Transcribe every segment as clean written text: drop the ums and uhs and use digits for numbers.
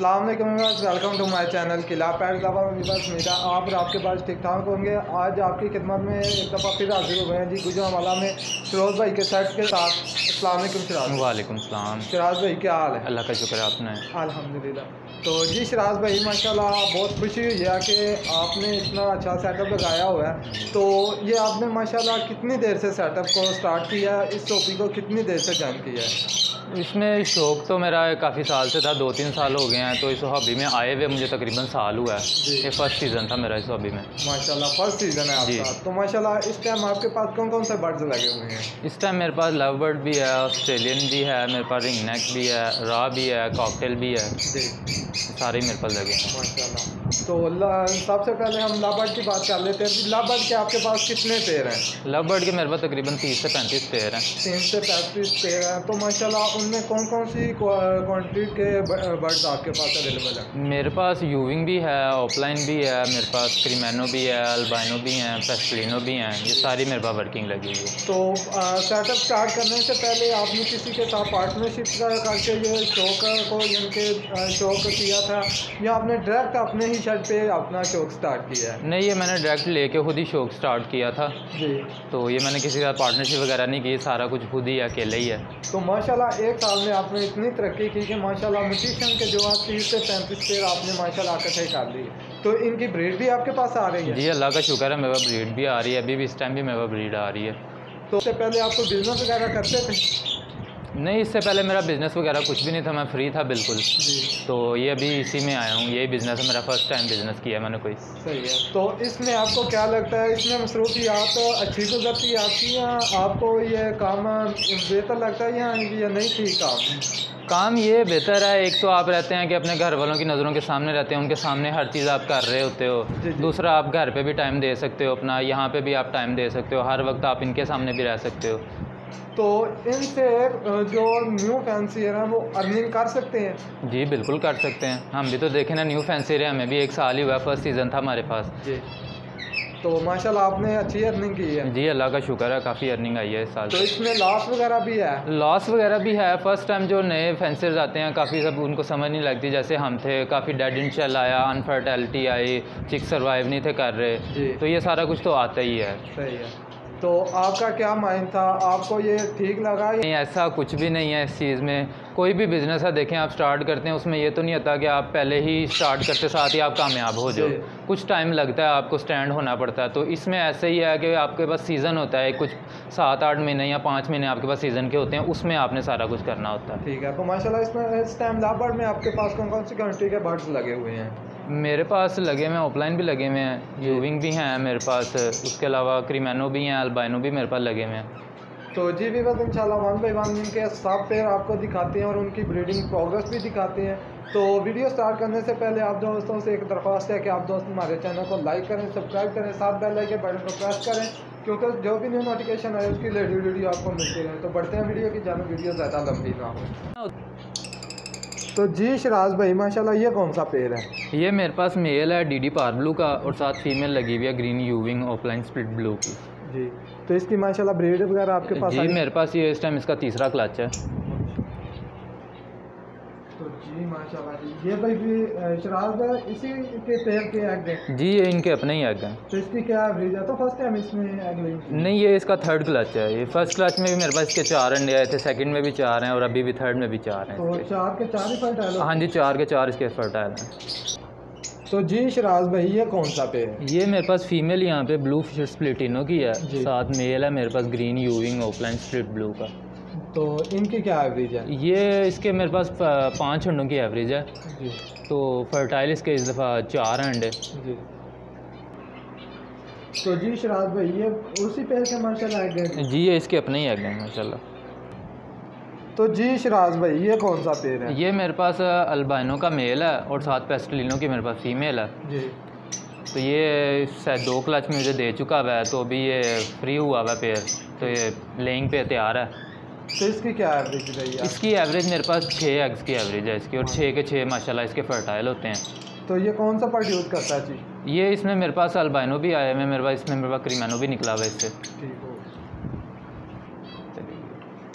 अस्सलाम वालेकुम, welcome to my channel किला पैर दफा मीरा। आप और आपके पास ठीक ठाक होंगे। आज आपकी खिदमत में एक दफ़ा फिर हाजिर हुए हैं जी गुजरांवाला में शराज भाई के सेट के साथ। अस्सलाम वालेकुम शराज। वालेकुम सलाम। शराज भाई क्या हाल है? अल्लाह का शुक्र है, आपने? अल्हम्दुलिल्लाह। तो जी शराज भाई माशाल्लाह बहुत खुशी हुई है कि आपने इतना अच्छा सेटअप लगाया हुआ है। तो ये आपने माशाल्लाह कितनी देर से सेटअप को स्टार्ट किया है, इस टॉपिक को कितनी देर से ज्वाइन किया है? इसमें शौक़ तो मेरा काफ़ी साल से था, 2-3 साल हो गए हैं। तो इस हॉबी में आए हुए मुझे तकरीबन साल हुआ है। ये फर्स्ट सीज़न था मेरा इस हॉबी में। माशाल्लाह फर्स्ट सीज़न है आपका। तो माशाल्लाह इस टाइम आपके पास कौन कौन से बर्ड्स लगे हुए हैं? इस टाइम मेरे पास लव बर्ड भी है, ऑस्ट्रेलियन भी है, मेरे पास रिंग नेक भी है, रा भी है, कॉकटेल भी है जी। सारे मेरे पास लगे हैं माशाल्लाह। तो सबसे पहले हम लव बर्ड की बात कर लेते हैं। लव बर्ड के आपके पास कितने पेयर हैं? लव बर्ड के मेरे पास तकरीबन 30 से 35 पेयर हैं। 30 से 35 पेयर हैं। तो माशाल्लाह उनमें कौन कौन सी क्वांटिटी के बर्ड्स आपके पास अवेलेबल हैं? मेरे पास यूविंग भी है, ऑफलाइन भी है, मेरे पास क्रीमेनो भी है, अल्बाइनो भी हैं, पेस्टलिनो भी हैं। ये सारी मेरे पास वर्किंग लगी हुई है। तो सेटअप स्टार्ट करने से पहले आपने किसी के साथ पार्टनरशिप करके ये शौक को इनके शौक किया था, या आपने डायरेक्ट अपने ही शर्ट पे अपना शौक स्टार्ट किया है? नहीं, ये मैंने डायरेक्ट लेके खुद ही शौक स्टार्ट किया था जी। तो ये मैंने किसी का पार्टनरशिप वगैरह नहीं की, सारा कुछ खुद ही अकेले ही है। तो माशाल्लाह एक साल में आपने इतनी तरक्की की कि माशाल्लाह म्यूटेशन के जो 30 से 35 पेयर आपने माशाल्लाह इकट्ठे कर लिए। तो इनकी ब्रीड भी आपके पास आ रही है? जी अल्लाह का शुक्र है, मेरे पास ब्रीड भी आ रही है। अभी भी इस टाइम भी मेरे पास ब्रीड आ रही है। तो उससे पहले आपको बिजनेस वगैरह करते थे? नहीं, इससे पहले मेरा बिज़नेस वगैरह कुछ भी नहीं था, मैं फ्री था बिल्कुल जी। तो ये अभी इसी में आया हूँ, यही बिज़नेस है मेरा, फर्स्ट टाइम बिज़नेस किया मैंने कोई। सही है। तो इसमें आपको क्या लगता है, इसमें मसरूफियात अच्छी गुजरती है आपकी, या आपको ये काम बेहतर लगता है या ये नहीं ठीक काम ये बेहतर है। एक तो आप रहते हैं कि अपने घर वालों की नज़रों के सामने रहते हैं, उनके सामने हर चीज़ आप कर रहे होते हो जी। दूसरा आप घर पे भी टाइम दे सकते हो अपना, यहाँ पे भी आप टाइम दे सकते हो, हर वक्त आप इनके सामने भी रह सकते हो। तो इनसे जो न्यू फैंसियर हैं वो अर्निंग कर सकते हैं? जी बिल्कुल कर सकते हैं। हम भी तो देखें ना, न्यू फैंसियर है, हमें भी 1 साल ही हुआ, फर्स्ट सीज़न था हमारे पास जी। तो माशाल्लाह आपने अच्छी अर्निंग की है? जी अल्लाह का शुक्र है, काफ़ी अर्निंग आई है इस साल। तो इसमें लॉस वगैरह भी है? लॉस वगैरह भी है। फर्स्ट टाइम जो नए फैंसियर्स आते हैं, काफ़ी सब उनको समझ नहीं लगती। जैसे हम थे, काफ़ी डेड इन शेल आया, अनफर्टेलिटी आई, चिक सर्वाइव नहीं थे कर रहे, तो ये सारा कुछ तो आता ही है। सही है। तो आपका क्या माइंड था, आपको ये ठीक लगा? नहीं, ऐसा कुछ भी नहीं है इस चीज़ में। कोई भी बिज़नेस है, देखें आप स्टार्ट करते हैं, उसमें ये तो नहीं होता कि आप पहले ही स्टार्ट करते साथ ही आप कामयाब हो जाओ। कुछ टाइम लगता है, आपको स्टैंड होना पड़ता है। तो इसमें ऐसे ही है कि आपके पास सीज़न होता है, कुछ 7-8 महीने या 5 महीने आपके पास सीज़न के होते हैं, उसमें आपने सारा कुछ करना होता है। ठीक है। तो माशाल्लाह इसमें इस टाइम लव बर्ड में आपके पास कौन कौन सी कंट्री के बर्ड्स लगे हुए हैं? मेरे पास लगे हुए हैं, ऑफलाइन भी लगे हुए हैं, यूविंग भी हैं मेरे पास, उसके अलावा क्रीमेनो भी हैं, अल्बाइनो भी मेरे पास लगे हुए हैं। तो जी भी बस इंशाल्लाह 1 बाय 1 इनके सब पेयर आपको दिखाते हैं और उनकी ब्रीडिंग प्रोग्रेस भी दिखाते हैं। तो वीडियो स्टार्ट करने से पहले आप दोस्तों से एक दरख्वास्त है कि आप दोस्त हमारे चैनल को लाइक करें, सब्सक्राइब करें, साथ बेल आइकन बटन को प्रेस करें, क्योंकि जो भी न्यू नोटिफिकेशन है उसकी लेटेस्ट वीडियो आपको मिलती रहे। तो बढ़ते हैं वीडियो की जानब, वीडियो ज़्यादा लंबी ना हो। तो जी शराज भाई माशाल्लाह ये कौन सा पेयर है? ये मेरे पास मेल है डीडी पार ब्लू का, और साथ फीमेल लगी हुई है ग्रीन यूविंग ऑफलाइन स्प्लिट ब्लू की जी। तो इसकी माशाल्लाह ब्रीड वगैरह आपके पास? जी मेरे पास ये इस टाइम इसका 3रा क्लच है। तो जी माशाल्लाह जी, ये भाई भी शराज है, इसी के पेयर के एग हैं? जी ये इनके अपने ही एग हैं। तो इसकी क्या एवरेज है? तो फर्स्ट टाइम इसमें एग नहीं, ये इसका 3rd क्लच है। ये फर्स्ट क्लच में भी मेरे पास इसके 4 अंडे आए थे, सेकंड में भी 4 हैं, और अभी भी 3rd में भी 4 हैं। तो 4 के 4 ही फर्टाइल? हाँ जी, 4 के 4 इसके फर्टाइल हैं। तो जी शराज भाई ये कौन सा पेयर है? ये मेरे पास फीमेल यहाँ पे ब्लू स्प्लिटिनो की है, साथ मेल है मेरे पास ग्रीन यूविंग ऑफलाइन स्प्लिट ब्लू का। तो इनकी क्या एवरेज है? ये इसके मेरे पास 5 अंडों की एवरेज है जी। तो फर्टाइल इसके इस दफ़ा 4 अंडे जी। तो जी शराज भाई ये उसी पेयर के माशाल्लाह एग हैं? जी ये इसके अपने ही एग हैं माशाल्लाह। तो जी शराज भाई ये कौन सा पेयर है? ये मेरे पास अल्बाइनो का मेल है, और साथ पेस्टलिनो की मेरे पास फीमेल है जी। तो ये शायद 2 क्लच मुझे दे चुका हुआ है, तो अभी ये फ्री हुआ हुआ पेयर, तो ये लेइंग पे तैयार है। तो इसकी क्या एवरेज रही है? इसकी एवरेज मेरे पास 6 एग्स की एवरेज है इसकी, और 6 के 6 माशाल्लाह इसके फर्टाइल होते हैं। तो ये कौन सा पार्ट यूज़ करता है जी? ये इसमें मेरे पास अल्बाइनो भी आया है, मेरे पास इसमें मेरे पास क्रीमेनो भी निकला हुआ है इससे। ठीक हो।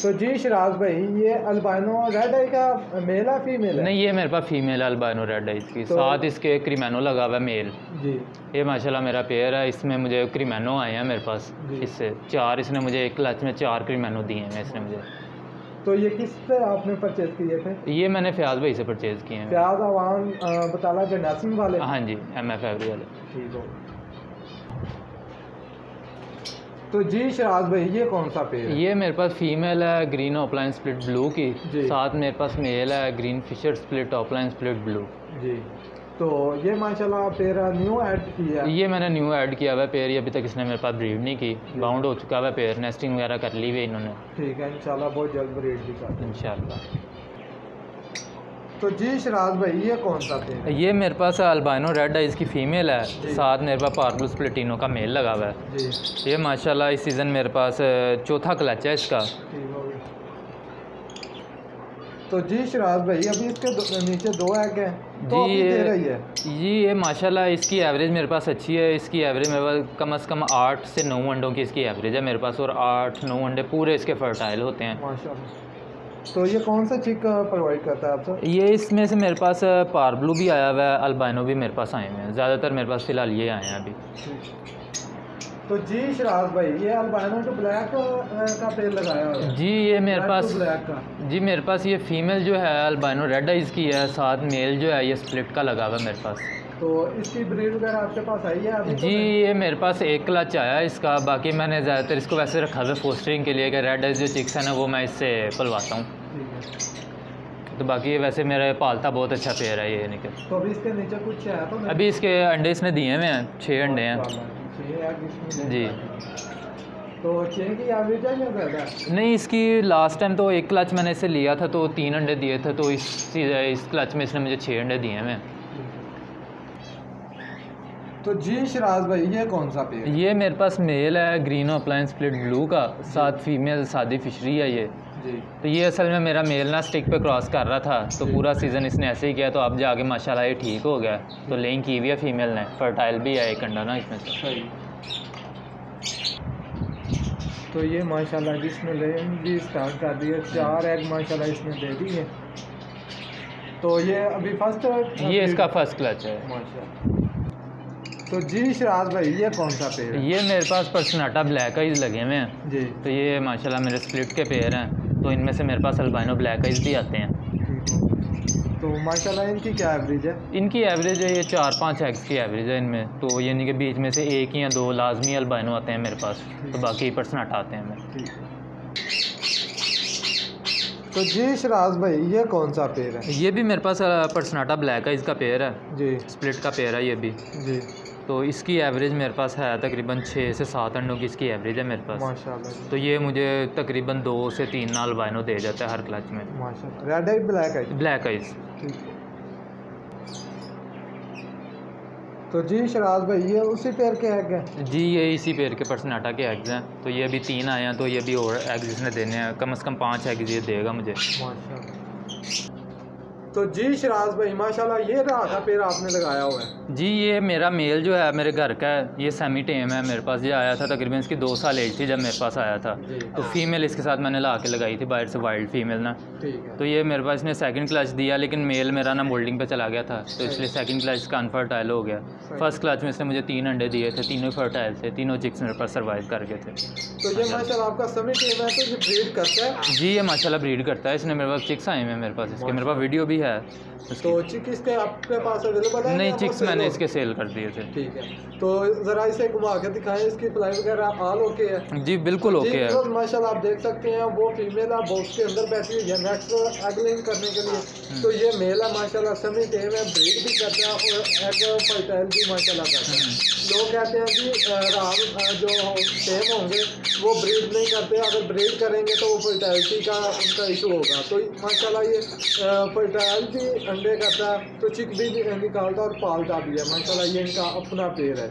तो जी शराज भाई, ये अल्बाइनो रेड आई का मेल है फीमेल है? नहीं, ये मेरे पास फीमेल अल्बाइनो रेड है इसकी। तो साथ इसके क्रीमेनो लगा हुआ है मेल। जी। ये माशाल्लाह मेरा पेयर है। इसमें मुझे क्रीमेनो आए हैं मेरे पास। इससे 4 इसने मुझे एक क्लच में 4 क्रीमेनो दिए हैं इसने मुझे। तो ये किस से आपने परचेज किए थे? ये मैंने फयाज भाई से परचेज़ किए हैं। फयाज अवान बताला जनासिम वाले? हाँ जी, MF एवरी वाले। ठीक हो। तो जी शराज भाई, ये कौन सा पेड़ है? ये मेरे पास फीमेल है ग्रीन ऑफलाइन स्प्लिट ब्लू की। जी। साथ मेरे पास मेल है green fisher split offline split blue. जी। तो ये माशाल्लाह पेड़ न्यू ऐड किया है? ये मैंने न्यू ऐड किया हुआ है पेड़। ये अभी तक इसने मेरे पास ब्रीड नहीं की। बाउंड हो चुका है पेड़, नेस्टिंग वगैरह कर ली हुई है इन्होंने। ठीक है, इंशाल्लाह बहुत जल्द ब्रीड भी कर इंशाल्लाह। तो जी शराज भाई, ये कौन सा पेड़ है? ये मेरे पास अल्बाइनो रेड है, इसकी फ़ीमेल है। साथ मेरे पास पार्बल स्प्लिटिनो का मेल लगा हुआ है। जी। ये माशाल्लाह इस सीज़न मेरे पास चौथा क्लच है इसका। ठीक हो गया। तो जी शराज भाई, अभी इसके नीचे 2 एग हैं तो जी। अभी दे रही है? जी, ये माशाल्लाह इसकी एवरेज मेरे पास अच्छी है। इसकी एवरेज मेरे पास कम से कम 8 से 9 अंडों की इसकी एवरेज है मेरे पास। और 8-9 अंडे पूरे इसके फर्टाइल होते हैं माशाल्लाह। तो ये कौन सा चिक प्रोवाइड करता है आपसे? ये इसमें से मेरे पास पार्बलू भी आया हुआ है, अल्बाइनो भी मेरे पास आए हुए हैं। ज़्यादातर मेरे पास फ़िलहाल ये आए हैं अभी। तो जी शराज भाई, ये अल्बाइनो टू ब्लैक का पेड़ लगाया हुआ है? जी, ये मेरे पास ब्लैक का। जी मेरे पास ये फ़ीमेल जो है अल्बाइनो रेड आइज़ की है। साथ मेल जो है ये स्प्लिट का लगा हुआ है मेरे पास। तो इसकी ब्रीड वगैरह आपके पास आई है अभी? जी, ये मेरे पास एक क्लच आया है इसका। बाकी मैंने ज़्यादातर इसको वैसे रखा हुआ है फोस्टरिंग के लिए कि रेड आइज़ जो चिक्स है ना वो मैं इससे पलवाता हूँ। तो बाकी वैसे मेरा पालता बहुत अच्छा पेड़ है ये निकल। तो अभी इसके नीचे कुछ है? तो अभी इसके अंडे इसने दिए हुए हैं, 6 अंडे हैं जी। तो 6 की एवरेज है या ज़्यादा? नहीं, इसकी लास्ट टाइम तो एक क्लच मैंने इसे लिया था तो 3 अंडे दिए थे। तो इस क्लच में इसने मुझे 6 अंडे दिए हुए हैं। तो जी शराज भाई, ये कौन सा पेड़? ये मेरे पास मेल है ग्रीन ऑफलाइन स्प्लिट ब्लू का। साथ फीमेल सादी फिशरी है ये। जी। तो ये असल में मेरा मेल ना स्टिक पे क्रॉस कर रहा था तो पूरा सीज़न इसने ऐसे ही किया। तो अब जाके माशाल्लाह ये ठीक हो गया। तो लेइंग की हुई है फीमेल ने, फर्टाइल भी है एक अंडा ना इसमें से। तो ये माशाल्लाह जिसने लेइंग भी स्टार्ट कर दी है, 4 एग माशाल्लाह इसने दे दी है। तो ये अभी फर्स्ट, ये इसका फर्स्ट क्लच है माशाल्लाह। तो जी शराज भाई, ये कौन सा पेड़ है? ये मेरे पास पर्सनाटा ब्लैक आइज लगे हुए हैं जी। तो ये माशाल्लाह मेरे स्प्लिट के पेड़ हैं। तो इनमें से मेरे पास अल्बाइनो ब्लैक आइज भी आते हैं। तो माशाल्लाह इनकी क्या एवरेज है? इनकी एवरेज है ये 4-5 एग्स की एवरेज है इनमें। तो यानी कि बीच में से 1 या 2 लाजमी अल्बाइनो आते हैं मेरे पास। तो बाकी पर्सनाटा आते हैं मेरे। तो जी शराज भाई, ये कौन सा पेड़ है? ये भी मेरे पास पर्सनाटा ब्लैक आइज का पेड़ है जी। स्प्लिट का पेड़ है ये भी। जी। तो इसकी एवरेज मेरे पास है तकरीबन 6 से 7 अंडों की इसकी एवरेज है मेरे पास। माशाल्लाह। तो ये मुझे तकरीबन 2 से 3 अल्बाइनो दे जाता है हर क्लच में। माशाल्लाह। Red eye black eye? Black eyes. ठीक है। तो जी शराज भाई, ये उसी पेड़ के एग हैं? जी, ये इसी पेड़ के पर्सनाटा के एग्स हैं। तो ये अभी 3 आए हैं। तो ये भी और एग्स इसने देने हैं, कम से कम 5 एग्स ये देगा मुझे। माशाल्लाह। तो जी शराज भाई, माशाल्लाह ये रहा था पेड़ आपने लगाया हुआ है? जी, ये मेरा मेल जो है मेरे घर का है। ये सेमी टेम है मेरे पास। ये आया था तकरीबन इसकी 2 साल एज थी जब मेरे पास आया था। तो फीमेल इसके साथ मैंने ला के लगाई थी बाहर से, वाइल्ड फीमेल ना। ठीक है। तो ये मेरे पास इसने सेकंड क्लच दिया लेकिन मेल मेरा ना मोल्डिंग पे चला गया था। तो इसलिए सेकंड क्लच का अनफर्टाइल हो गया। फर्स्ट क्लच में इसने मुझे 3 अंडे दिए थे, तीनों फर्टाइल थे, तीनों चिक्स मेरे पास सर्वाइव कर गए थे। तो ये माशाल्लाह आपका सेमी टेम है, तो ये ब्रीड करता है? जी, ये माशाल्लाह ब्रीड करता है। इसने मेरे पास चिक्स आए हुए हैं मेरे पास इसके, मेरे पास वीडियो भी है। तो चिक इसके आपके पास अवेलेबल है? नहीं, चिक्स मैंने इसके सेल कर दिए थे। ठीक है। तो ज़रा इसे घुमा के दिखाएं, इसकी फ्लाई वगैरह ऑल ओके है? जी बिल्कुल ओके है। तो माशाल्लाह आप देख सकते हैं वो फीमेल है बॉक्स के अंदर बैठी हुई है नेक्स्ट एगलिंग करने के लिए। तो ये मेल है माशाल्लाह सेमी टेम है, ब्रीड भी करता है और एग फर्टाइल भी माशाल्लाह करता है। लोग कहते हैं कि राम जो टेम होंगे वो ब्रीड नहीं करते, अगर ब्रीड करेंगे तो वो फर्टाइलिटी का उनका इशू होगा। तो माशाल्लाह ये फर्टाइल भी अंडे करता है, तो चिक भी निकालता और पालता भी है माशाल्लाह। ये इनका अपना पेड़ है।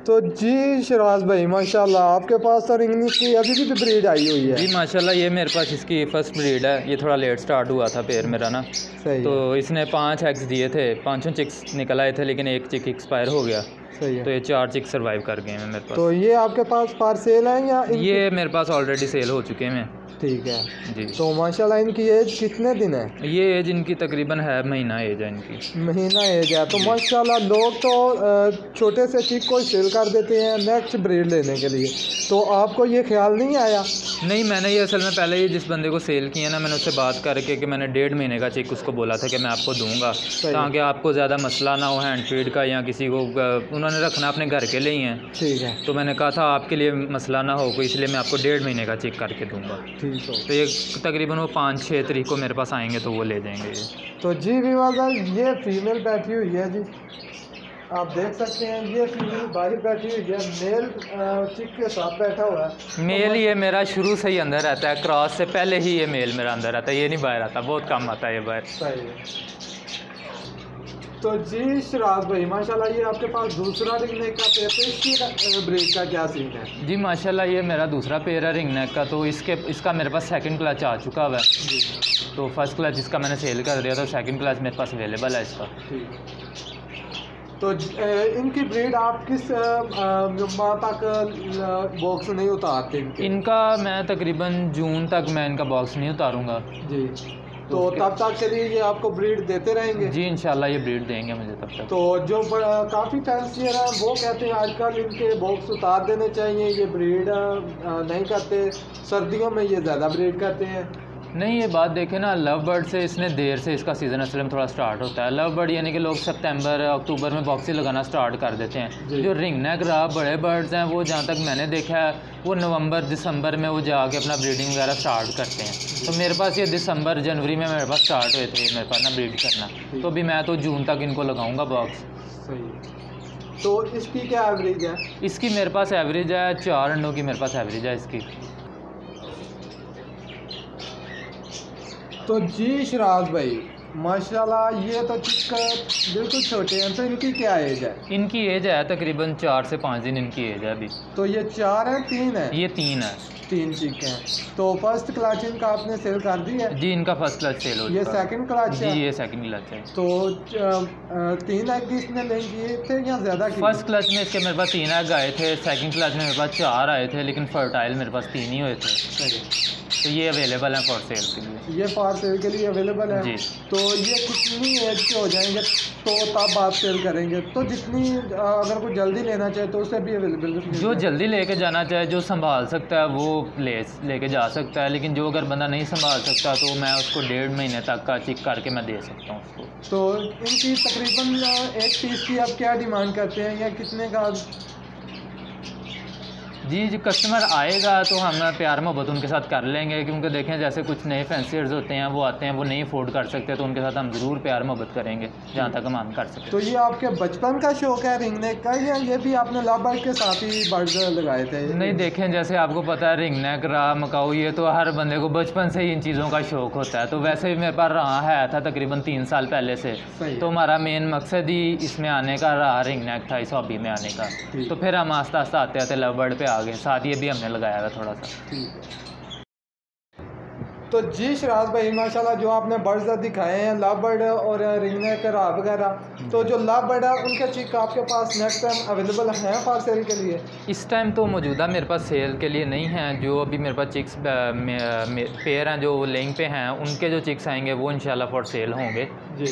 तो जी शराज भाई, माशाल्लाह आपके पास तो रिंगनी की अभी भी ब्रीड आई हुई है? जी माशाल्लाह, ये मेरे पास इसकी फर्स्ट ब्रीड है। ये थोड़ा लेट स्टार्ट हुआ था पेड़ मेरा ना। सही। तो इसने 5 एग्स दिए थे, 5 चिक्स निकल आए थे लेकिन एक चिक एक्सपायर हो गया। सही है। तो ये 4 चिक सर्वाइव कर गए हैं मेरे पास। तो ये आपके पास फॉर सेल है या ये मेरे पास ऑलरेडी सेल हो चुके हैं। ठीक है जी। तो माशाल्लाह इनकी एज कितने दिन है? ये एज इनकी तकरीबन है महीना एज है इनकी। महीना एज है। तो माशाल्लाह लोग तो छोटे से चिक को सेल कर देते हैं नेक्स्ट ब्रीड लेने के लिए, तो आपको ये ख्याल नहीं आया? नहीं, मैंने ये असल में पहले ही जिस बंदे को सेल किया ना, मैंने उससे बात करके कि मैंने 1.5 महीने का चिक उसको बोला था कि मैं आपको दूंगा, ताकि आपको ज़्यादा मसला ना हो हैंड फीड का, या किसी को उन्होंने रखना अपने घर के लिए ही हैं। ठीक है। तो मैंने कहा था आपके लिए मसला ना हो, इसलिए मैं आपको 1.5 महीने का चिक करके दूंगा। ठीक है। तो ये तकरीबन वो 5-6 तारीख को मेरे पास आएंगे तो वो ले जाएंगे ये। तो जी विवाह ये फीमेल बैठी हुई है जी, आप देख सकते हैं ये फीमेल बाहर बैठी हुई है, मेल चिक के साथ बैठा हुआ है। मेल ये मेरा शुरू से ही अंदर रहता है, क्रॉस से पहले ही ये मेल मेरा अंदर रहता है, ये नहीं बाहर आता, बहुत कम आता है ये बाहर। सही है। तो जी शराज भाई माशाल्लाह ये आपके पास दूसरा रिंग नेक का पेयर, तो इसकी ब्रीड का क्या सीन है? जी माशाल्लाह ये मेरा दूसरा पेयर है रिंग नेक का। तो इसका मेरे पास सेकंड क्लच आ चुका हुआ है। तो फर्स्ट क्लच इसका मैंने सेल कर दिया, तो सेकंड क्लच मेरे पास अवेलेबल है इसका। तो इनकी ब्रीड आप किस माह तक बॉक्स नहीं उतारते? इनका मैं तकरीबन जून तक मैं इनका बॉक्स नहीं उतारूँगा जी। तो तब तक के लिए ये आपको ब्रीड देते रहेंगे? जी इंशाल्लाह ये ब्रीड देंगे मुझे तब तक। तो जो काफ़ी फैंसियर हैं वो कहते हैं आजकल इनके बॉक्स उतार देने चाहिए, ये ब्रीड नहीं करते, सर्दियों में ये ज़्यादा ब्रीड करते हैं। नहीं, ये बात देखें ना, लव बर्ड से इसने देर से इसका सीज़न असल में थोड़ा स्टार्ट होता है। लव बर्ड यानी कि लोग सितंबर अक्टूबर में बॉक्सी लगाना स्टार्ट कर देते हैं। जो रिंग नेक रहा बड़े बर्ड्स हैं वो जहाँ तक मैंने देखा है वो नवंबर दिसंबर में वो जाके अपना ब्रीडिंग वगैरह स्टार्ट करते हैं। तो मेरे पास ये दिसंबर जनवरी में मेरे पास स्टार्ट हुए थे मेरे पास ना ब्रीड करना, तो अभी मैं तो जून तक इनको लगाऊंगा बॉक्स। सही। तो इसकी क्या एवरेज है? इसकी मेरे पास एवरेज है 4 अंडों की मेरे पास एवरेज है इसकी। तो जी शराज भाई माशाल्लाह ये तो चिक बिल्कुल छोटे हैं, तो इनकी क्या एज है? इनकी एज है तकरीबन 4 से 5 दिन इनकी एज है अभी। तो ये 4 है 3 है? ये 3 है। 3 चिक हैं। तो फर्स्ट क्लच इनका आपने सेल कर दिया है? जी इनका फर्स्ट क्लच सेल हो ये सेकंड क्लच है? जी ये सेकंड क्लच है। तो 3 एग इसने नहीं किए थे या ज़्यादा? फर्स्ट क्लच में इसके मेरे पास 3 एग आए थे, सेकंड क्लच में मेरे पास 4 आए थे, लेकिन फर्टाइल मेरे पास 3 ही हुए थे। तो ये अवेलेबल है फॉर सेल के लिए। ये फॉर सेल के लिए अवेलेबल है जी। तो ये कितनी एज के हो जाएंगे तो तब आप सेल करेंगे? तो जितनी अगर कोई जल्दी लेना चाहे तो उसे भी अवेलेबल? जो जल्दी लेके जाना चाहे, जो संभाल सकता है वो लेके जा सकता है, लेकिन जो अगर बंदा नहीं संभाल सकता तो मैं उसको 1.5 महीने तक का चिक करके मैं दे सकता हूँ उसको। तो इनकी तकरीबन एक पीस की आप क्या डिमांड करते हैं या कितने का? जी जो कस्टमर आएगा तो हम प्यार मोहब्बत उनके साथ कर लेंगे, क्योंकि देखें जैसे कुछ नए फैंसियर्स होते हैं वो आते हैं वो नहीं अफोर्ड कर सकते, तो उनके साथ हम ज़रूर प्यार मोहब्बत करेंगे जहाँ तक हम कर सकते। तो ये आपके बचपन का शौक है रिंग नेक का या ये भी आपने लव बर्ड के साथ ही बर्ड लगाए थे? नहीं देखें जैसे आपको पता है रिंग नेक रहा मकाऊ ये तो हर बंदे को बचपन से ही इन चीज़ों का शौक होता है, तो वैसे भी मेरे पास रहा है था तकरीबन 3 साल पहले से। तो हमारा मेन मकसद ही इसमें आने का रहा रिंग नेक था, इस हॉबी में आने का। तो फिर हम आस्ता आस्ता आते आते लव बर्ड पे आ गए, साथ ये भी हमने लगाया हुआ थोड़ा सा। तो जी शराज भाई माशाल्लाह जो आपने बर्ड्स दिखाए हैं लव बर्ड और रिंग नेक वगैरह, तो जो लव बर्ड है उनके चिक आपके पास नेक्स्ट टाइम अवेलेबल हैं फॉर सेल के लिए? इस टाइम तो मौजूदा मेरे पास सेल के लिए नहीं हैं। जो अभी मेरे पास चिक्स पेयर हैं जो लेइंग पे हैं उनके जो चिक्स आएंगे वो इंशाल्लाह फॉर सेल होंगे जी।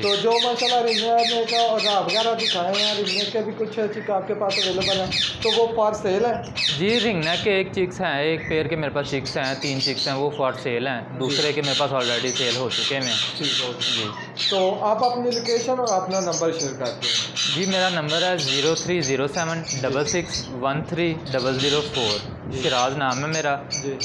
तो जो माशाल्लाह रिंग नेक और वगैरह दिखाए हैं रिंग नेक के भी कुछ चिक आपके पास अवेलेबल हैं, तो वो फॉर सेल है? जी रिंग नेक के एक चिक्स हैं, एक पेयर के मेरे पास चिक्स हैं, 3 चिक्स हैं, वो फॉर सेल हैं। दूसरे के मेरे पास ऑलरेडी सेल हो चुके हैं। जी तो आप अपनी लोकेशन और अपना नंबर शेयर करते हैं? जी मेरा नंबर है 0307 66 13 004। शिराज नाम है मेरा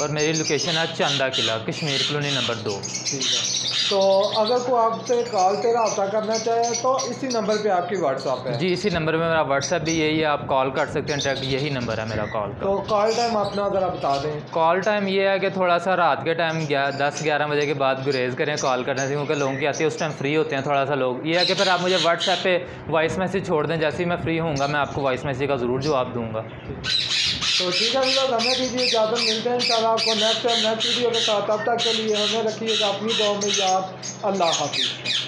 और मेरी लोकेशन है चंदा किला कश्मीर कॉलोनी नंबर 2। ठीक है। तो अगर कोई आपसे कॉल पे रब्ता करना चाहे तो इसी नंबर पे आपकी व्हाट्सएप है? जी इसी नंबर पे मेरा व्हाट्सएप भी यही है, आप कॉल कर सकते हैं, डायरेक्ट यही नंबर है मेरा कॉल का। तो कॉल टाइम अपना ज़रा बता दें। कॉल टाइम ये है कि थोड़ा सा रात के टाइम 10-11 बजे के बाद गुरेज करें कॉल करने से, क्योंकि लोगों की आती है उस टाइम फ्री होते हैं थोड़ा सा लोग। ये है कि फिर आप मुझे व्हाट्सएप पे वॉइस मैसेज छोड़ दें, जैसे ही मैं फ्री होऊंगा मैं आपको वॉइस मैसेज का ज़रूर जवाब दूँगा। तो ठीक है लोग हमें दीजिए इजाज़त, मिलते हैं इंशाल्लाह आपको नेक्स्ट वीडियो के साथ। तब तक के लिए हमें रखिएगा अपनी दुआ में याद। अल्लाह हाफिज़।